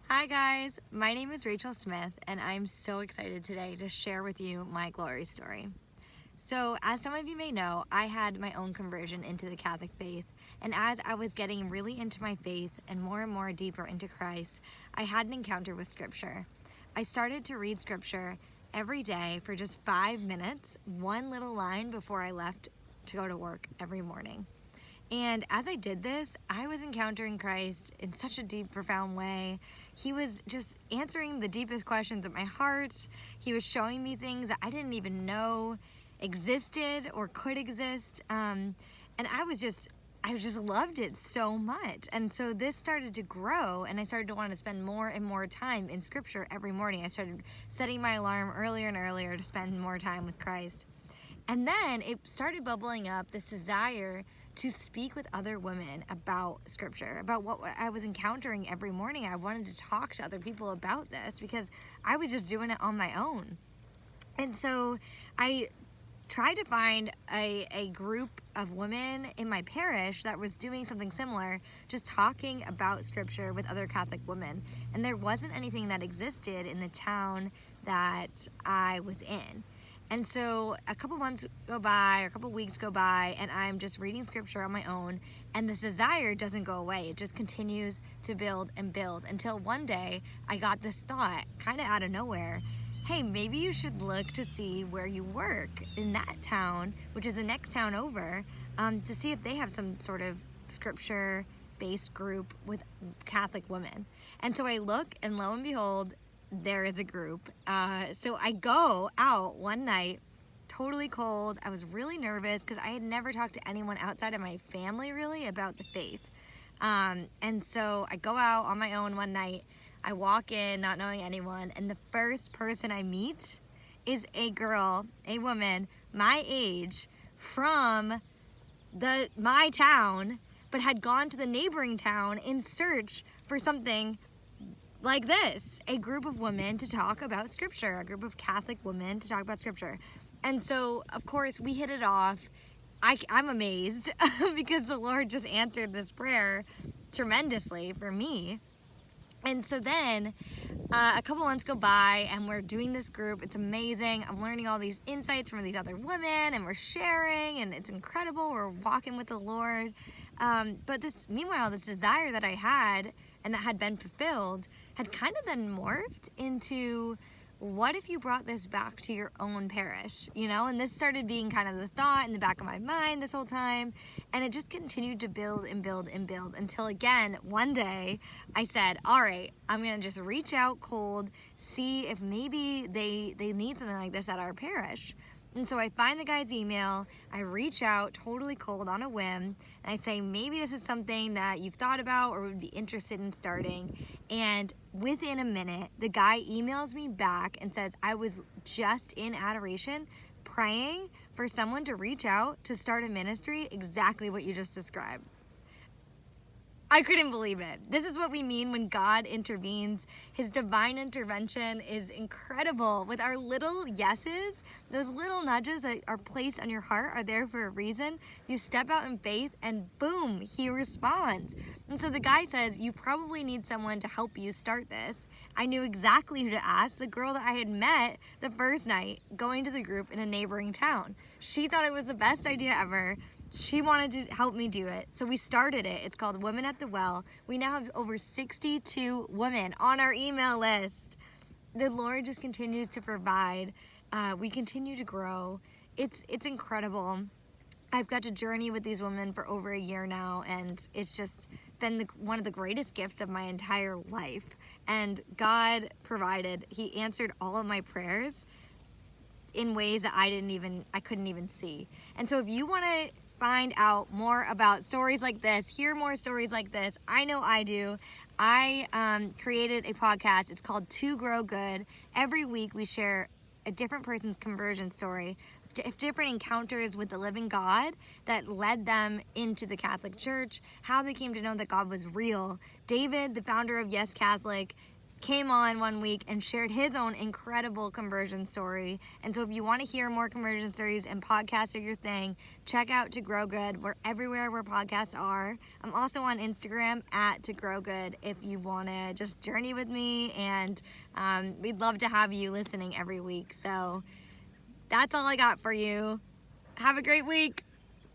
Hi guys, my name is Rachel Smith and I'm so excited today to share with you my glory story. So as some of you may know, I had my own conversion into the Catholic faith, and as I was getting really into my faith and more deeper into Christ, I had an encounter with scripture. I started to read scripture every day for just 5 minutes, one little line before I left to go to work every morning. And as I did this, I was encountering Christ in such a deep, profound way. He was just answering the deepest questions of my heart. He was showing me things that I didn't even know existed or could exist. And I just loved it so much. And so this started to grow, and I started to want to spend more and more time in scripture every morning. I started setting my alarm earlier and earlier to spend more time with Christ. And then it started bubbling up, this desire to speak with other women about scripture, about what I was encountering every morning. I wanted to talk to other people about this because I was just doing it on my own. And so I tried to find a group of women in my parish that was doing something similar, just talking about scripture with other Catholic women. And there wasn't anything that existed in the town that I was in. And so a couple months go by, or a couple weeks go by, and I'm just reading scripture on my own, and this desire doesn't go away. It just continues to build and build until one day I got this thought, kind of out of nowhere. Hey, maybe you should look to see where you work in that town, which is the next town over, to see if they have some sort of scripture-based group with Catholic women. And so I look, and lo and behold, there is a group. So I go out one night, totally cold. I was really nervous because I had never talked to anyone outside of my family really about the faith. And so I go out on my own one night. I walk in not knowing anyone, and the first person I meet is a girl, a woman my age from my town, but had gone to the neighboring town in search for something like this, a group of women to talk about scripture, a group of Catholic women to talk about scripture. And so, of course, we hit it off. I'm amazed because the Lord just answered this prayer tremendously for me. And so then a couple months go by and we're doing this group. It's amazing. I'm learning all these insights from these other women, and we're sharing, and it's incredible. We're walking with the Lord. But meanwhile, this desire that I had and that had been fulfilled had kind of then morphed into, what if you brought this back to your own parish, And this started being kind of the thought in the back of my mind this whole time, and it just continued to build and build and build until, again, one day I said, all right, I'm going to just reach out cold, see if maybe they need something like this at our parish. And so I find the guy's email, I reach out totally cold on a whim, and I say, maybe this is something that you've thought about or would be interested in starting. And within a minute, the guy emails me back and says, I was just in adoration praying for someone to reach out to start a ministry, exactly what you just described. I couldn't believe it. This is what we mean when God intervenes. His divine intervention is incredible. With our little yeses, those little nudges that are placed on your heart are there for a reason. You step out in faith and boom, he responds. And so the guy says, you probably need someone to help you start this. I knew exactly who to ask, the girl that I had met the first night going to the group in a neighboring town. She thought it was the best idea ever. She wanted to help me do it. So we started it. It's called Women at the Well. We now have over 62 women on our email list. The Lord just continues to provide. We continue to grow. It's incredible. I've got to journey with these women for over a year now, and it's just been one of the greatest gifts of my entire life. And God provided. He answered all of my prayers in ways that I couldn't even see. And so if you want to find out more about stories like this, hear more stories like this, I know I do. I created a podcast. It's called To Grow Good. Every week we share a different person's conversion story, different encounters with the living God that led them into the Catholic Church, how they came to know that God was real. David, the founder of Yes Catholic, came on one week and shared his own incredible conversion story. And so if you want to hear more conversion stories and podcasts are your thing, check out To Grow Good. We're everywhere where podcasts are. I'm also on Instagram at To Grow Good if you want to just journey with me, and we'd love to have you listening every week. So that's all I got for you. Have a great week.